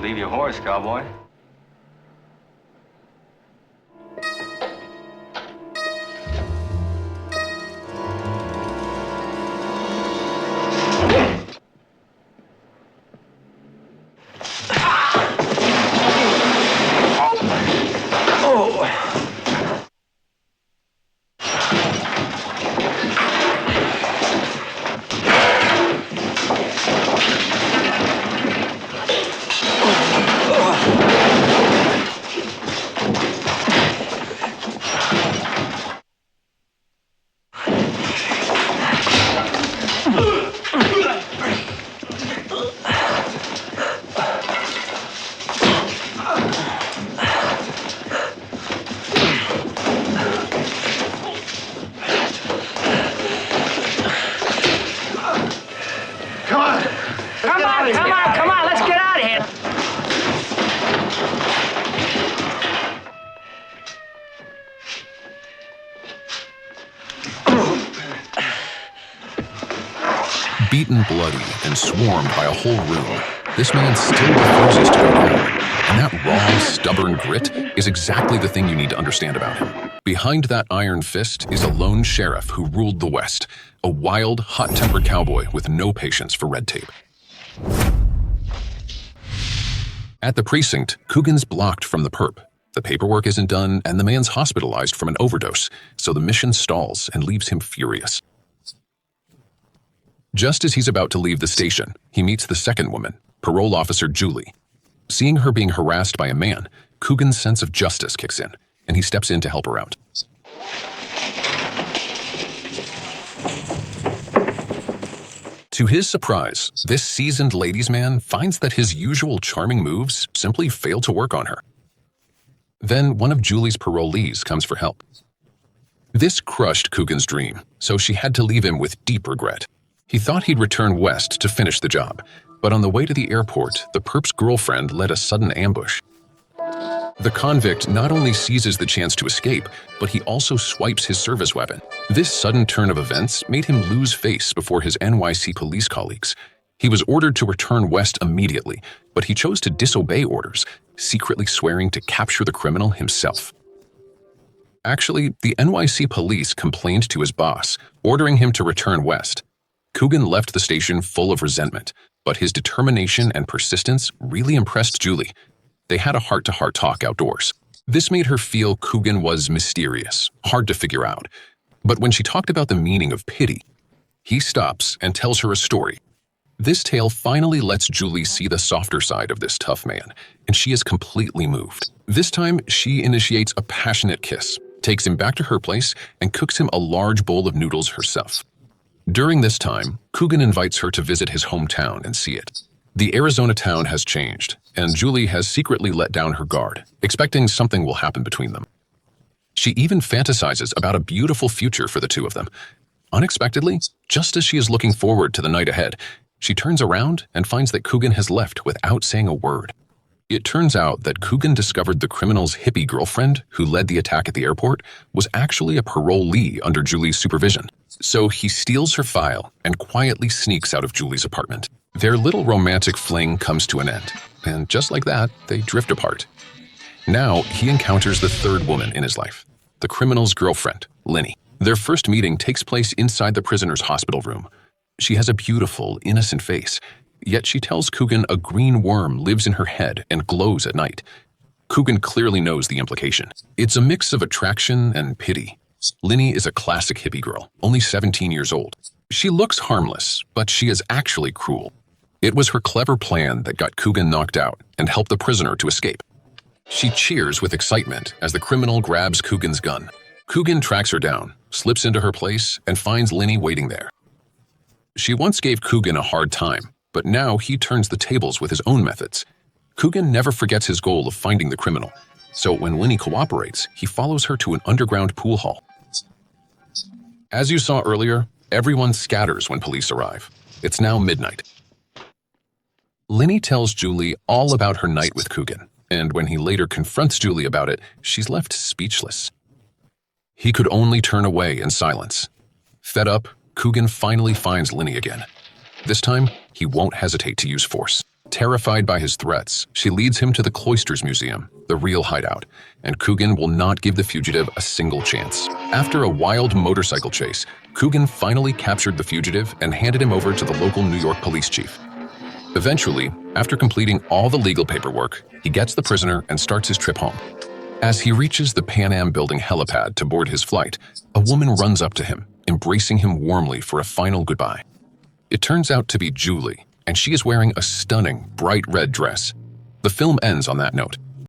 leave your horse, cowboy. Come on, let's get out of here. Beaten bloody and swarmed by a whole room, this man still refuses to go down. And that raw, stubborn grit is exactly the thing you need to understand about him. Behind that iron fist is a lone sheriff who ruled the West, a wild, hot-tempered cowboy with no patience for red tape. At the precinct, Coogan's blocked from the perp. The paperwork isn't done, and the man's hospitalized from an overdose, so the mission stalls and leaves him furious. Just as he's about to leave the station, he meets the second woman, parole officer Julie. Seeing her being harassed by a man, Coogan's sense of justice kicks in, and he steps in to help her out. To his surprise, this seasoned ladies' man finds that his usual charming moves simply fail to work on her. Then one of Julie's parolees comes for help. This crushed Coogan's dream, so she had to leave him with deep regret. He thought he'd return west to finish the job, but on the way to the airport, the perp's girlfriend led a sudden ambush. The convict not only seizes the chance to escape, but he also swipes his service weapon. This sudden turn of events made him lose face before his NYC police colleagues. He was ordered to return west immediately, but he chose to disobey orders, secretly swearing to capture the criminal himself. Actually, the NYC police complained to his boss, ordering him to return west. Coogan left the station full of resentment, but his determination and persistence really impressed Julie. They had a heart-to-heart talk outdoors. This made her feel Coogan was mysterious, hard to figure out. But when she talked about the meaning of pity, he stops and tells her a story. This tale finally lets Julie see the softer side of this tough man, and she is completely moved. This time, she initiates a passionate kiss, takes him back to her place, and cooks him a large bowl of noodles herself. During this time, Coogan invites her to visit his hometown and see it. The Arizona town has changed, and Julie has secretly let down her guard, expecting something will happen between them. She even fantasizes about a beautiful future for the two of them. Unexpectedly, just as she is looking forward to the night ahead, she turns around and finds that Coogan has left without saying a word. It turns out that Coogan discovered the criminal's hippie girlfriend, who led the attack at the airport, was actually a parolee under Julie's supervision. So he steals her file and quietly sneaks out of Julie's apartment. Their little romantic fling comes to an end, and just like that, they drift apart. Now, he encounters the third woman in his life, the criminal's girlfriend, Lenny. Their first meeting takes place inside the prisoner's hospital room. She has a beautiful, innocent face, yet she tells Coogan a green worm lives in her head and glows at night. Coogan clearly knows the implication. It's a mix of attraction and pity. Lenny is a classic hippie girl, only 17 years old. She looks harmless, but she is actually cruel. It was her clever plan that got Coogan knocked out and helped the prisoner to escape. She cheers with excitement as the criminal grabs Coogan's gun. Coogan tracks her down, slips into her place, and finds Lenny waiting there. She once gave Coogan a hard time, but now he turns the tables with his own methods. Coogan never forgets his goal of finding the criminal, so when Lenny cooperates, he follows her to an underground pool hall. As you saw earlier, everyone scatters when police arrive. It's now midnight. Lenny tells Julie all about her night with Coogan, and when he later confronts Julie about it, she's left speechless. He could only turn away in silence. Fed up, Coogan finally finds Lenny again. This time, he won't hesitate to use force. Terrified by his threats, she leads him to the Cloisters Museum, the real hideout, and Coogan will not give the fugitive a single chance. After a wild motorcycle chase, Coogan finally captured the fugitive and handed him over to the local New York police chief. Eventually, after completing all the legal paperwork, he gets the prisoner and starts his trip home. As he reaches the Pan Am building helipad to board his flight, a woman runs up to him, embracing him warmly for a final goodbye. It turns out to be Julie, and she is wearing a stunning, bright red dress. The film ends on that note.